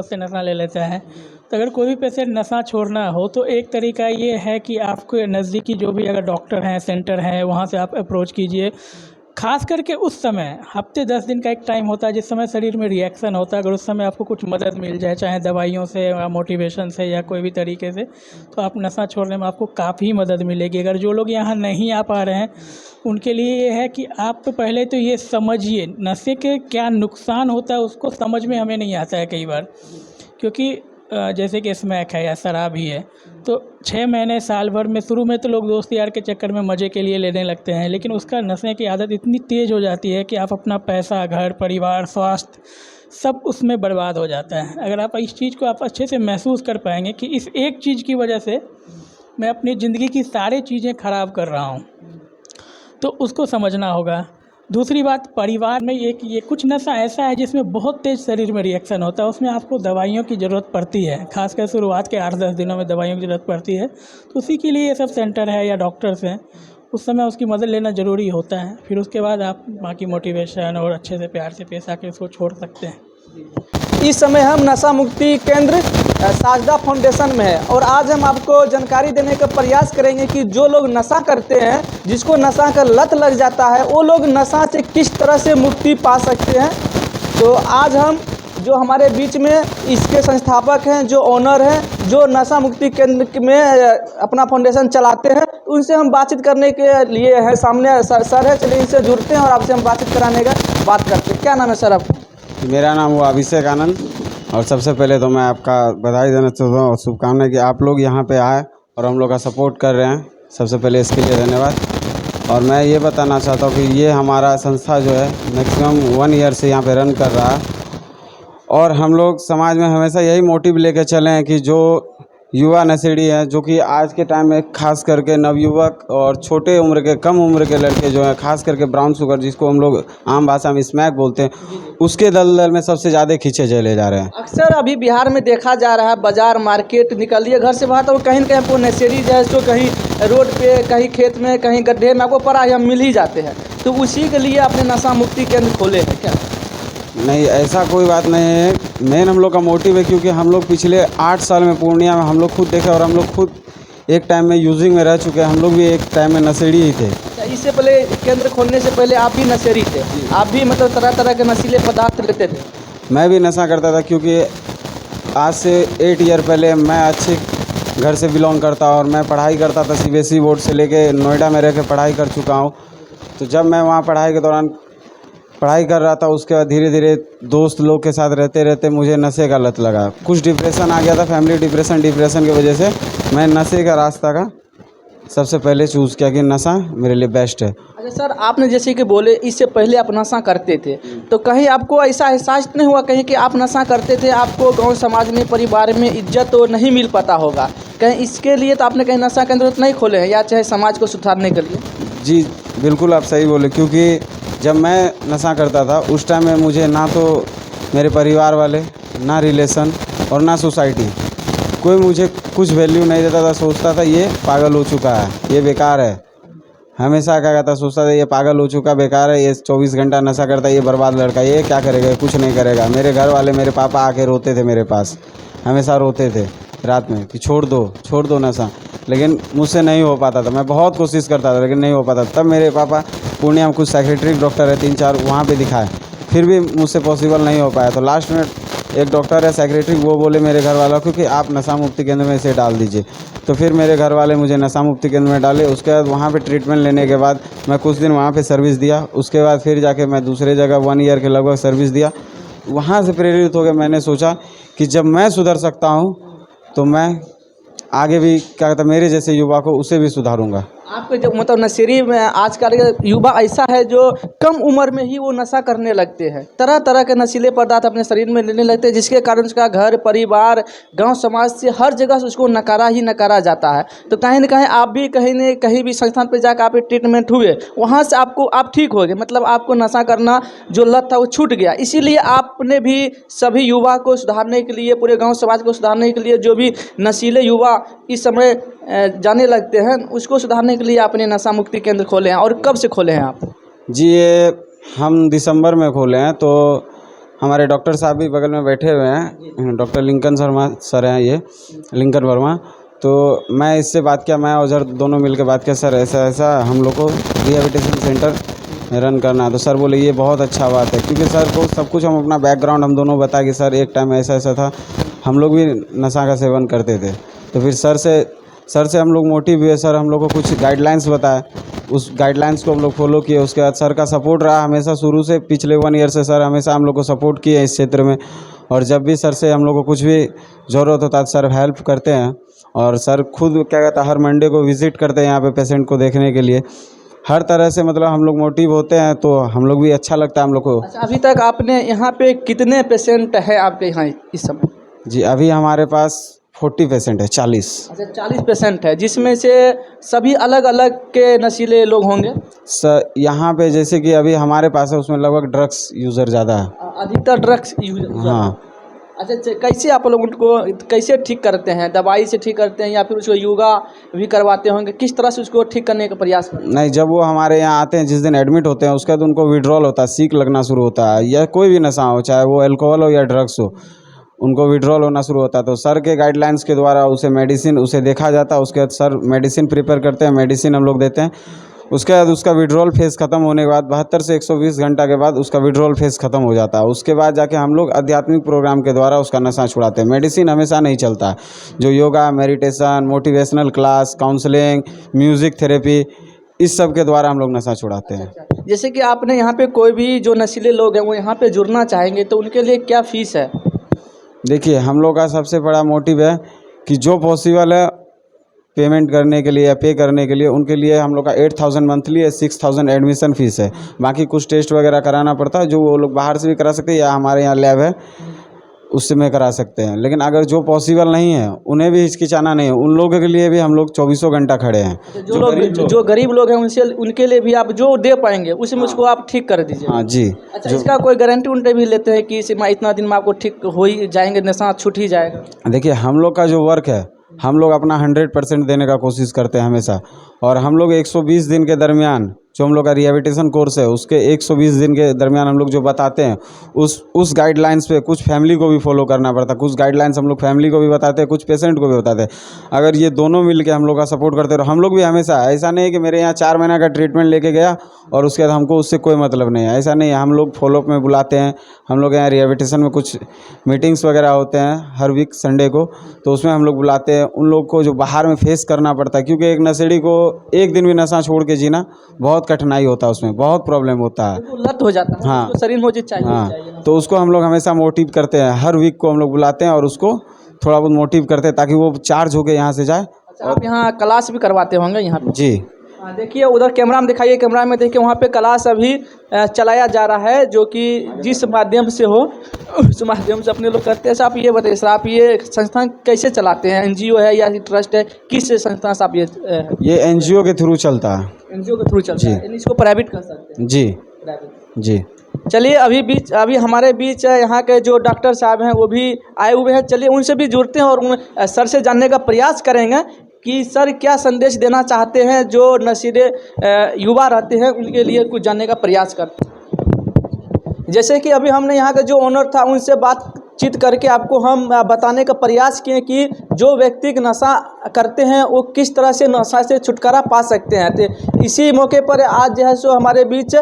से नशा ले लेता है। तो अगर कोई भी पेशेंट नशा छोड़ना हो तो एक तरीका ये है कि आपके नज़दीकी जो भी अगर डॉक्टर हैं, सेंटर हैं, वहाँ से आप अप्रोच कीजिए। खास करके उस समय हफ्ते 10 दिन का एक टाइम होता है जिस समय शरीर में रिएक्शन होता है, अगर उस समय आपको कुछ मदद मिल जाए, चाहे दवाइयों से या मोटिवेशन से या कोई भी तरीके से, तो आप नशा छोड़ने में आपको काफ़ी मदद मिलेगी। अगर जो लोग यहाँ नहीं आ पा रहे हैं उनके लिए ये है कि आप तो पहले तो ये समझिए नशे के क्या नुकसान होता है, उसको समझ में हमें नहीं आता है कई बार। क्योंकि जैसे कि स्मैक है या शराब ही है, तो 6 महीने साल भर में शुरू में तो लोग दोस्त यार के चक्कर में मज़े के लिए लेने लगते हैं, लेकिन उसका नशे की आदत इतनी तेज़ हो जाती है कि आप अपना पैसा, घर परिवार, स्वास्थ्य सब उसमें बर्बाद हो जाता है। अगर आप इस चीज़ को आप अच्छे से महसूस कर पाएंगे कि इस एक चीज़ की वजह से मैं अपनी ज़िंदगी की सारी चीज़ें ख़राब कर रहा हूँ, तो उसको समझना होगा। दूसरी बात, परिवार में ये कुछ नशा ऐसा है जिसमें बहुत तेज़ शरीर में रिएक्शन होता है, उसमें आपको दवाइयों की ज़रूरत पड़ती है, खासकर शुरुआत के 8-10 दिनों में दवाइयों की ज़रूरत पड़ती है। तो उसी के लिए ये सब सेंटर है या डॉक्टर्स हैं, उस समय उसकी मदद लेना ज़रूरी होता है। फिर उसके बाद आप बाकी मोटिवेशन और अच्छे से प्यार से पेश आके उसको छोड़ सकते हैं। इस समय हम नशा मुक्ति केंद्र साजदा फाउंडेशन में है और आज हम आपको जानकारी देने का प्रयास करेंगे कि जो लोग नशा करते हैं, जिसको नशा का लत लग जाता है, वो लोग नशा से किस तरह से मुक्ति पा सकते हैं। तो आज हम जो हमारे बीच में इसके संस्थापक हैं, जो ओनर हैं, जो नशा मुक्ति केंद्र में अपना फाउंडेशन चलाते हैं, उनसे हम बातचीत करने के लिए है। सामने सर है, चलिए इनसे जुड़ते हैं और आपसे हम बातचीत कराने का बात करते हैं। क्या नाम है सर आपका? मेरा नाम हुआ अभिषेक आनंद। और सबसे पहले तो मैं आपका बधाई देना चाहता हूँ और शुभकामनाएं कि आप लोग यहाँ पे आए और हम लोग का सपोर्ट कर रहे हैं। सबसे पहले इसके लिए धन्यवाद। और मैं ये बताना चाहता हूँ कि ये हमारा संस्था जो है मैक्सिमम 1 ईयर से यहाँ पे रन कर रहा है और हम लोग समाज में हमेशा यही मोटिव लेके चले हैं कि जो युवा नशेड़ी हैं, जो कि आज के टाइम में खास करके नवयुवक और छोटे उम्र के, कम उम्र के लड़के जो हैं, खास करके ब्राउन शुगर जिसको हम लोग आम भाषा में स्मैक बोलते हैं, उसके दलदल में सबसे ज़्यादा खींचे चले जा रहे हैं। अक्सर अभी बिहार में देखा जा रहा है, बाजार मार्केट निकलिए घर से बाहर तो कहीं न कहीं आपको नशेड़ी जो है सो कहीं रोड पे, कहीं खेत में, कहीं गड्ढे में आपको पड़ा या मिल ही जाते हैं। तो उसी के लिए आपने नशा मुक्ति केंद्र खोले हैं क्या? नहीं, ऐसा कोई बात नहीं है। मेन हम लोग का मोटिव है क्योंकि हम लोग पिछले 8 साल में पूर्णिया में हम लोग खुद देखे और हम लोग खुद एक टाइम में यूजिंग में रह चुके हैं। हम लोग भी एक टाइम में नशेड़ी ही थे। इससे पहले केंद्र खोलने से पहले आप भी नशेड़ी थे? आप भी मतलब तरह तरह के नशीले पदार्थ लेते थे? मैं भी नशा करता था क्योंकि आज से 8 ईयर पहले मैं अच्छे घर से बिलोंग करता और मैं पढ़ाई करता था। CBSE बोर्ड से लेके नोएडा में रह के पढ़ाई कर चुका हूँ। तो जब मैं वहाँ पढ़ाई के दौरान पढ़ाई कर रहा था, उसके बाद धीरे धीरे दोस्त लोग के साथ रहते रहते मुझे नशे का लत लगा। कुछ डिप्रेशन आ गया था, फैमिली डिप्रेशन की वजह से मैं नशे का रास्ता का सबसे पहले चूज़ किया कि नशा मेरे लिए बेस्ट है। अच्छा सर, आपने जैसे कि बोले इससे पहले आप नशा करते थे, तो कहीं आपको ऐसा एहसास नहीं हुआ कहीं कि आप नशा करते थे, आपको गांव समाज में, परिवार में इज्जत तो नहीं मिल पाता होगा? कहीं इसके लिए तो आपने कहीं नशा केंद्र नहीं खोले हैं या चाहे समाज को सुधारने के लिए? जी बिल्कुल, आप सही बोले। क्योंकि जब मैं नशा करता था उस टाइम में मुझे ना तो मेरे परिवार वाले, ना रिलेशन और ना सोसाइटी, कोई मुझे कुछ वैल्यू नहीं देता था। सोचता था ये पागल हो चुका है, ये बेकार है। हमेशा क्या कहता, सोचता था ये पागल हो चुका, बेकार है, ये 24 घंटा नशा करता है, ये बर्बाद लड़का, ये क्या करेगा, कुछ नहीं करेगा। मेरे घर वाले, मेरे पापा आके रोते थे मेरे पास, हमेशा रोते थे रात में कि छोड़ दो नशा, लेकिन मुझसे नहीं हो पाता था। मैं बहुत कोशिश करता था लेकिन नहीं हो पाता। तब मेरे पापा पूर्णिया में कुछ साइकेट्रिक डॉक्टर है 3-4, वहाँ पे दिखाए, फिर भी मुझसे पॉसिबल नहीं हो पाया। तो लास्ट में एक डॉक्टर है साइकेट्रिक, वो बोले मेरे घर वालों को कि आप नशा मुक्ति केंद्र में इसे डाल दीजिए। तो फिर मेरे घर वाले मुझे नशा मुक्ति केंद्र में डाले। उसके बाद वहाँ पे ट्रीटमेंट लेने के बाद मैं कुछ दिन वहाँ पे सर्विस दिया। उसके बाद फिर जाके मैं दूसरे जगह 1 ईयर के लगभग सर्विस दिया। वहाँ से प्रेरित होकर मैंने सोचा कि जब मैं सुधर सकता हूँ तो मैं आगे भी क्या कहता मेरे जैसे युवा को उसे भी सुधारूंगा। आपके जो मतलब नशेड़ी में आजकल के युवा ऐसा है जो कम उम्र में ही वो नशा करने लगते हैं, तरह तरह के नशीले पदार्थ अपने शरीर में लेने लगते हैं, जिसके कारण उसका घर परिवार, गांव समाज से हर जगह से उसको नकारा ही नकारा जाता है। तो कहीं न कहीं आप भी कहीं न कहीं भी संस्थान पर जाकर आप ट्रीटमेंट हुए, वहाँ से आप ठीक हो गए, मतलब आपको नशा करना जो लत था वो छूट गया। इसीलिए आपने भी सभी युवा को सुधारने के लिए, पूरे गाँव समाज को सुधारने के लिए, जो भी नशीले युवा इस समय जाने लगते हैं, उसको सुधारने के लिए आपने नशा मुक्ति केंद्र खोले हैं। और कब से खोले हैं आप? जी, ये हम दिसंबर में खोले हैं। तो हमारे डॉक्टर साहब भी बगल में बैठे हुए हैं, डॉक्टर लिंकन शर्मा सर हैं, ये लिंकन वर्मा। तो मैं इससे बात किया, मैं और सर दोनों मिलकर बात किया, सर ऐसा ऐसा हम लोग को रिहेबिलिटेशन सेंटर रन करना है। तो सर बोले ये बहुत अच्छा बात है, क्योंकि सर को सब कुछ हम अपना बैकग्राउंड हम दोनों बताया कि सर एक टाइम ऐसा ऐसा था, हम लोग भी नशा का सेवन करते थे। तो फिर सर से हम लोग मोटिव हुए, सर हम लोग को कुछ गाइडलाइंस बताए, उस गाइडलाइंस को हम लोग फॉलो किए। उसके बाद सर का सपोर्ट रहा हमेशा शुरू से, पिछले 1 ईयर से सर हमेशा हम लोग को सपोर्ट किए इस क्षेत्र में। और जब भी सर से हम लोग को कुछ भी ज़रूरत होता है सर हेल्प करते हैं। और सर खुद क्या कहता है हर मंडे को विज़िट करते हैं यहाँ पे पेशेंट को देखने के लिए। हर तरह से मतलब हम लोग मोटिव होते हैं, तो हम लोग भी अच्छा लगता है हम लोग को। अच्छा, अभी तक आपने यहाँ पे कितने पेशेंट है आपके यहाँ इस समय? जी अभी हमारे पास 40 पेशेंट है, 40। अच्छा, 40 पेशेंट है, जिसमें से सभी अलग अलग के नशीले लोग होंगे? सर यहाँ पे जैसे कि अभी हमारे पास है उसमें लगभग ड्रग्स यूज़र ज़्यादा है। अधिकतर ड्रग्स यूज? हाँ। अच्छा, कैसे आप लोग उनको कैसे ठीक करते हैं? दवाई से ठीक करते हैं या फिर उसको योगा भी करवाते होंगे? किस तरह से उसको ठीक करने का प्रयास करते हैं? नहीं, जब वो हमारे यहाँ आते हैं, जिस दिन एडमिट होते हैं उसके बाद उनको विड्रॉल होता है, सीक लगना शुरू होता है, या कोई भी नशा हो, चाहे वो अल्कोहल हो या ड्रग्स हो, उनको विड्रॉल होना शुरू होता है। तो सर के गाइडलाइंस के द्वारा उसे देखा जाता है। उसके बाद सर मेडिसिन प्रिपेयर करते हैं, मेडिसिन हम लोग देते हैं। उसके बाद उसका विड्रॉल फेज़ ख़त्म होने के बाद 72 से 120 घंटा के बाद उसका विड्रॉल फेज़ ख़त्म हो जाता है। उसके बाद जाके हम लोग आध्यात्मिक प्रोग्राम के द्वारा उसका नशा छुड़ाते हैं। मेडिसिन हमेशा नहीं चलता है, जो yoga, meditation, motivational class, counselling, music therapy, इस सब के द्वारा हम लोग नशा छुड़ाते हैं। जैसे कि आपने यहाँ पे कोई भी जो नशीले लोग हैं वो यहाँ पे जुड़ना चाहेंगे तो उनके लिए क्या फ़ीस है? देखिए हम लोग का सबसे बड़ा मोटिव है कि जो पॉसिबल है पेमेंट करने के लिए या पे करने के लिए, उनके लिए हम लोग का 8000 मंथली है, 6000 एडमिशन फ़ीस है। बाकी कुछ टेस्ट वगैरह कराना पड़ता है, जो वो लोग बाहर से भी करा सकते हैं या हमारे यहाँ लैब है उससे में करा सकते हैं। लेकिन अगर जो पॉसिबल नहीं है उन्हें भी हिचकिचाना नहीं है, उन लोगों के लिए भी हम लोग 24 घंटा खड़े हैं। जो गरीब लोग हैं उनके लिए भी आप जो दे पाएंगे उसमें उसको आप ठीक कर दीजिए। हाँ जी। अच्छा, इसका कोई गारंटी उनसे भी लेते हैं कि इतना दिन में आपको ठीक हो ही जाएंगे, नशा छूट ही जाएगा? देखिए हम लोग का जो वर्क है, हम लोग अपना 100% देने का कोशिश करते हैं हमेशा। और हम लोग 120 दिन के दरमियान जो हम लोग का रिहेबिलिटेशन कोर्स है उसके 120 दिन के दरमियान हम लोग जो बताते हैं उस गाइडलाइंस पे कुछ फैमिली को भी फॉलो करना पड़ता है। कुछ गाइडलाइंस हम लोग फैमिली को भी बताते हैं, कुछ पेशेंट को भी बताते हैं। अगर ये दोनों मिल के हम लोग का सपोर्ट करते रहो, हम लोग भी हमेशा, ऐसा नहीं है कि मेरे यहाँ 4 महीने का ट्रीटमेंट लेके गया और उसके बाद हमको उससे कोई मतलब नहीं है, ऐसा नहीं है। हम लोग फॉलोअप में बुलाते हैं, हम लोग यहाँ रिहेबिलिटेशन में कुछ मीटिंग्स वगैरह होते हैं हर वीक संडे को, तो उसमें हम लोग बुलाते हैं उन लोग को जो बाहर में फेस करना पड़ता है। क्योंकि एक नशेड़ी को एक दिन भी नशा छोड़ के जीना बहुत कठिनाई होता है, उसमें बहुत प्रॉब्लम होता है, लत हो जाता है। हाँ, शरीर में चाहिए। हाँ, तो उसको हम लोग हमेशा मोटिव करते हैं, हर वीक को हम लोग बुलाते हैं और उसको थोड़ा बहुत मोटिव करते हैं ताकि वो चार्ज होकर यहाँ से जाए। अच्छा, आप यहाँ क्लास भी करवाते होंगे यहाँ पे? जी। देखिए उधर कैमरा में दिखाइए, कैमरा में देखिए, वहाँ पे क्लास अभी चलाया जा रहा है, जो कि जिस माध्यम से हो उस माध्यम से अपने लोग करते हैं। सर आप ये बताइए, सर आप ये संस्थान कैसे चलाते हैं? एनजीओ है या ट्रस्ट है, किस संस्थान से आप ये एनजीओ के थ्रू चलता है। एनजीओ के थ्रू चलता है, यानी इसको प्राइवेट कर सकते हैं? जी जी। चलिए अभी हमारे बीच यहाँ के जो डॉक्टर साहब हैं वो भी आए हुए हैं, चलिए उनसे भी जुड़ते हैं और सर से जानने का प्रयास करेंगे कि सर क्या संदेश देना चाहते हैं जो नशीले युवा रहते हैं उनके लिए, कुछ जानने का प्रयास करते हैं। जैसे कि अभी हमने यहाँ का जो ओनर था उनसे बातचीत करके आपको हम बताने का प्रयास किए कि जो व्यक्ति नशा करते हैं वो किस तरह से नशा से छुटकारा पा सकते हैं। तो इसी मौके पर आज जो है सो हमारे बीच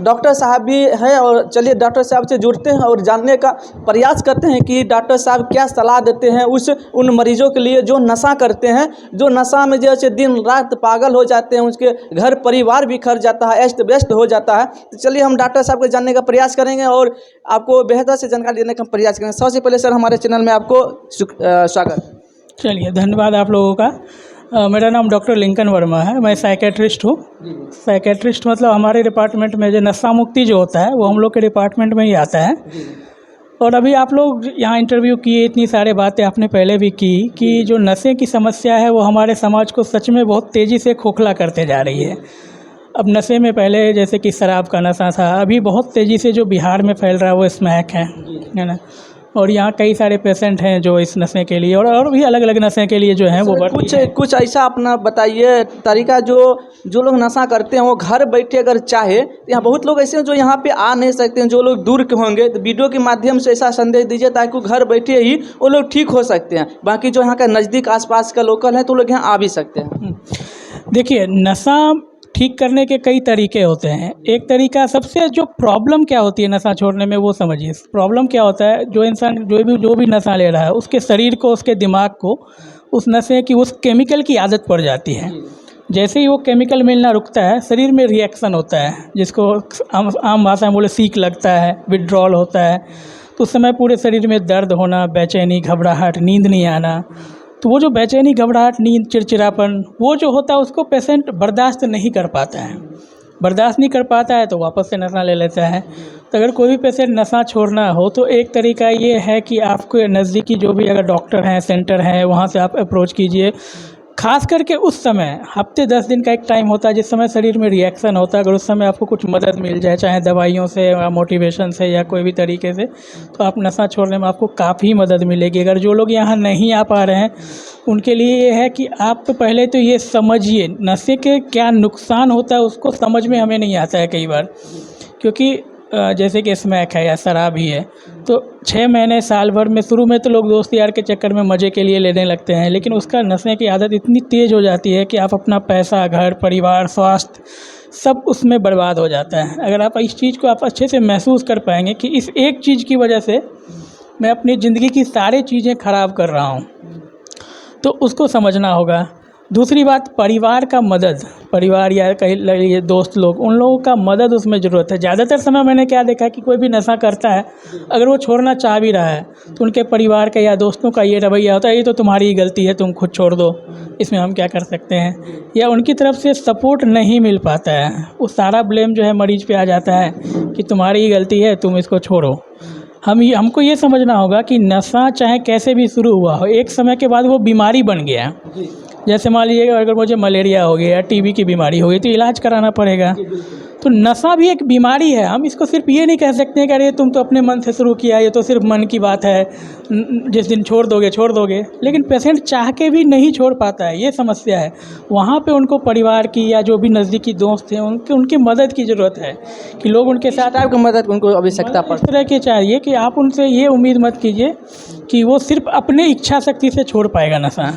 डॉक्टर साहब भी हैं और चलिए डॉक्टर साहब से जुड़ते हैं और जानने का प्रयास करते हैं कि डॉक्टर साहब क्या सलाह देते हैं उन मरीजों के लिए जो नशा करते हैं, जो नशा में जैसे दिन रात पागल हो जाते हैं, उसके घर परिवार बिखर जाता है, अस्त व्यस्त हो जाता है। तो चलिए हम डॉक्टर साहब को जानने का प्रयास करेंगे और आपको बेहतर से जानकारी देने का प्रयास करेंगे। सबसे पहले सर हमारे चैनल में आपको स्वागत। चलिए धन्यवाद आप लोगों का। मेरा नाम डॉक्टर लिंकन वर्मा है, मैं साइकेट्रिस्ट हूँ। साइकेट्रिस्ट मतलब हमारे डिपार्टमेंट में जो नशा मुक्ति जो होता है वो हम लोग के डिपार्टमेंट में ही आता है। और अभी आप लोग यहाँ इंटरव्यू किए, इतनी सारी बातें आपने पहले भी की कि जो नशे की समस्या है वो हमारे समाज को सच में बहुत तेज़ी से खोखला करते जा रही है। अब नशे में पहले जैसे कि शराब का नशा था, अभी बहुत तेज़ी से जो बिहार में फैल रहा है वो स्मैक है ना। और यहाँ कई सारे पेशेंट हैं जो इस नशे के लिए और भी अलग अलग नशे के लिए जो हैं वो कुछ कुछ ऐसा अपना बताइए तरीका जो लोग नशा करते हैं वो घर बैठे अगर चाहे तो यहाँ बहुत लोग ऐसे हैं जो यहाँ पे आ नहीं सकते हैं, जो लोग दूर के होंगे तो वीडियो के माध्यम से ऐसा संदेश दीजिए ताकि वो घर बैठे ही वो लोग ठीक हो सकते हैं। बाकी जो यहाँ का नज़दीक आसपास का लोकल है तो लोग यहाँ आ भी सकते हैं। देखिए, नशा ठीक करने के कई तरीके होते हैं। एक तरीका, सबसे जो प्रॉब्लम क्या होती है नशा छोड़ने में वो समझिए। प्रॉब्लम क्या होता है, जो इंसान जो भी नशा ले रहा है उसके शरीर को, उसके दिमाग को उस नशे की, उस केमिकल की आदत पड़ जाती है। जैसे ही वो केमिकल मिलना रुकता है शरीर में रिएक्शन होता है, जिसको आम भाषा में बोले सीक लगता है, विड्रॉल होता है। तो उस समय पूरे शरीर में दर्द होना, बेचैनी, घबराहट, नींद नहीं आना। तो वो जो बेचैनी, घबराहट, नींद, चिड़चिड़ापन वो जो होता है उसको पेशेंट बर्दाश्त नहीं कर पाता है। बर्दाश्त नहीं कर पाता है तो वापस से नशा ले लेता है। तो अगर कोई भी पेशेंट नशा छोड़ना हो तो एक तरीका ये है कि आपको नज़दीकी जो भी अगर डॉक्टर हैं, सेंटर हैं, वहाँ से आप अप्रोच कीजिए। खास करके उस समय हफ्ते 10 दिन का एक टाइम होता है जिस समय शरीर में रिएक्शन होता है। अगर उस समय आपको कुछ मदद मिल जाए, चाहे दवाइयों से या मोटिवेशन से या कोई भी तरीके से, तो आप नशा छोड़ने में आपको काफ़ी मदद मिलेगी। अगर जो लोग यहाँ नहीं आ पा रहे हैं उनके लिए ये है कि आप तो पहले तो ये समझिए नशे के क्या नुकसान होता है, उसको समझ में हमें नहीं आता है कई बार। क्योंकि जैसे कि स्मैक है या शराब ही है तो 6 महीने साल भर में शुरू में तो लोग दोस्त यार के चक्कर में मज़े के लिए लेने लगते हैं, लेकिन उसका नशे की आदत इतनी तेज़ हो जाती है कि आप अपना पैसा, घर, परिवार, स्वास्थ्य सब उसमें बर्बाद हो जाता है। अगर आप इस चीज़ को आप अच्छे से महसूस कर पाएंगे कि इस एक चीज़ की वजह से मैं अपनी ज़िंदगी की सारी चीज़ें ख़राब कर रहा हूँ, तो उसको समझना होगा। दूसरी बात, परिवार का मदद, परिवार या कहीं दोस्त लोग, उन लोगों का मदद उसमें ज़रूरत है। ज़्यादातर समय मैंने क्या देखा है कि कोई भी नशा करता है, अगर वो छोड़ना चाह भी रहा है तो उनके परिवार का या दोस्तों का ये रवैया होता है, ये तो तुम्हारी ही गलती है, तुम खुद छोड़ दो, इसमें हम क्या कर सकते हैं। या उनकी तरफ से सपोर्ट नहीं मिल पाता है, वो सारा ब्लेम जो है मरीज पे आ जाता है कि तुम्हारी ही गलती है, तुम इसको छोड़ो। हमको ये समझना होगा कि नशा चाहे कैसे भी शुरू हुआ हो, एक समय के बाद वो बीमारी बन गया। जैसे मान लीजिए अगर मुझे मलेरिया हो गया या टीबी की बीमारी हो गई तो इलाज कराना पड़ेगा। तो नशा भी एक बीमारी है। हम इसको सिर्फ ये नहीं कह सकते हैं कि अरे तुम तो अपने मन से शुरू किया, ये तो सिर्फ मन की बात है, जिस दिन छोड़ दोगे। लेकिन पेशेंट चाह के भी नहीं छोड़ पाता है, ये समस्या है। वहाँ पे उनको परिवार की या जो भी नज़दीकी दोस्त हैं उनकी मदद की ज़रूरत है कि लोग उनके साथ टाइप की मदद उनको आवश्यकता इस तरह की चाहिए कि आप उनसे ये उम्मीद मत कीजिए कि वो सिर्फ अपने इच्छा शक्ति से छोड़ पाएगा नशा।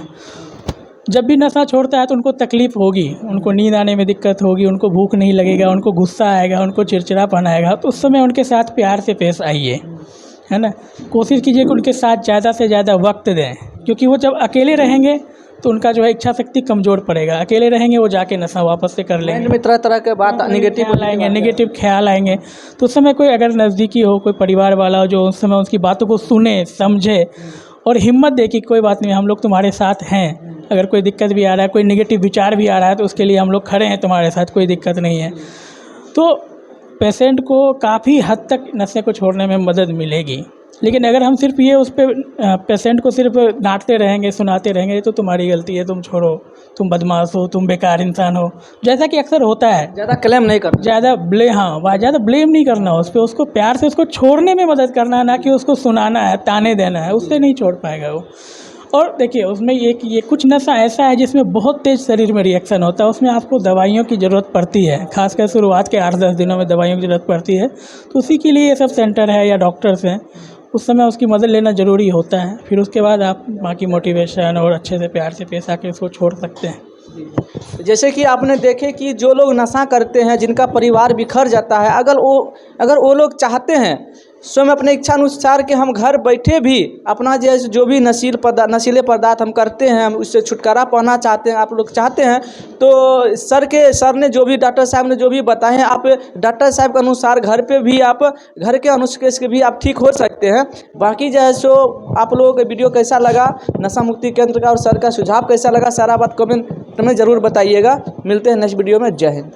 जब भी नशा छोड़ता है तो उनको तकलीफ़ होगी, उनको नींद आने में दिक्कत होगी, उनको भूख नहीं लगेगा, उनको गुस्सा आएगा, उनको चिड़चिड़ापन आएगा। तो उस समय उनके साथ प्यार से पेश आइए, है ना। कोशिश कीजिए कि उनके साथ ज़्यादा से ज़्यादा वक्त दें, क्योंकि वो जब अकेले रहेंगे तो उनका जो है इच्छा शक्ति कमज़ोर पड़ेगा। अकेले रहेंगे वो जाके नशा वापस से कर लेंगे, में तरह के बात नेगेटिव ख्याल आएंगे। तो उस समय कोई अगर नज़दीकी हो, कोई परिवार वाला हो जो उस समय उसकी बातों को सुने, समझे और हिम्मत दे कि कोई बात नहीं, हम लोग तुम्हारे साथ हैं। अगर कोई दिक्कत भी आ रहा है, कोई नेगेटिव विचार भी आ रहा है तो उसके लिए हम लोग खड़े हैं तुम्हारे साथ, कोई दिक्कत नहीं है। तो पेशेंट को काफ़ी हद तक नशे को छोड़ने में मदद मिलेगी। लेकिन अगर हम सिर्फ ये उस पर पेशेंट को सिर्फ डांटते रहेंगे, सुनाते रहेंगे, तो तुम्हारी गलती है, तुम छोड़ो, तुम बदमाश हो, तुम बेकार इंसान हो, जैसा कि अक्सर होता है, ज़्यादा क्लेम नहीं करना, ज़्यादा ब्लेम नहीं करना उस पर, उसको प्यार से उसको छोड़ने में मदद करना है, ना कि उसको सुनाना है, ताने देना है, उससे नहीं छोड़ पाएगा वो। और देखिए उसमें ये कुछ नशा ऐसा है जिसमें बहुत तेज़ शरीर में रिएक्शन होता है, उसमें आपको दवाइयों की ज़रूरत पड़ती है, खासकर शुरुआत के 8-10 दिनों में दवाइयों की ज़रूरत पड़ती है। तो उसी के लिए ये सब सेंटर है या डॉक्टर्स हैं, उस समय उसकी मदद लेना ज़रूरी होता है। फिर उसके बाद आप बाकी मोटिवेशन और अच्छे से प्यार से पेश आके उसको छोड़ सकते हैं। जैसे कि आपने देखे कि जो लोग नशा करते हैं, जिनका परिवार बिखर जाता है, अगर वो लोग चाहते हैं स्वयं अपने इच्छा अनुसार कि हम घर बैठे भी अपना जो भी नशीले पदार्थ हम करते हैं, हम उससे छुटकारा पाना चाहते हैं, आप लोग चाहते हैं, तो सर ने जो भी डॉक्टर साहब ने जो भी बताए हैं, आप डॉक्टर साहब के अनुसार घर पे भी आप घर के अनुसार के भी आप ठीक हो सकते हैं। बाकी जो है सो आप लोगों का वीडियो कैसा लगा, नशा मुक्ति केंद्र का और सर का सुझाव कैसा लगा, सारा बात कमेंट में ज़रूर बताइएगा। मिलते हैं नेक्स्ट वीडियो में। जय हिंद।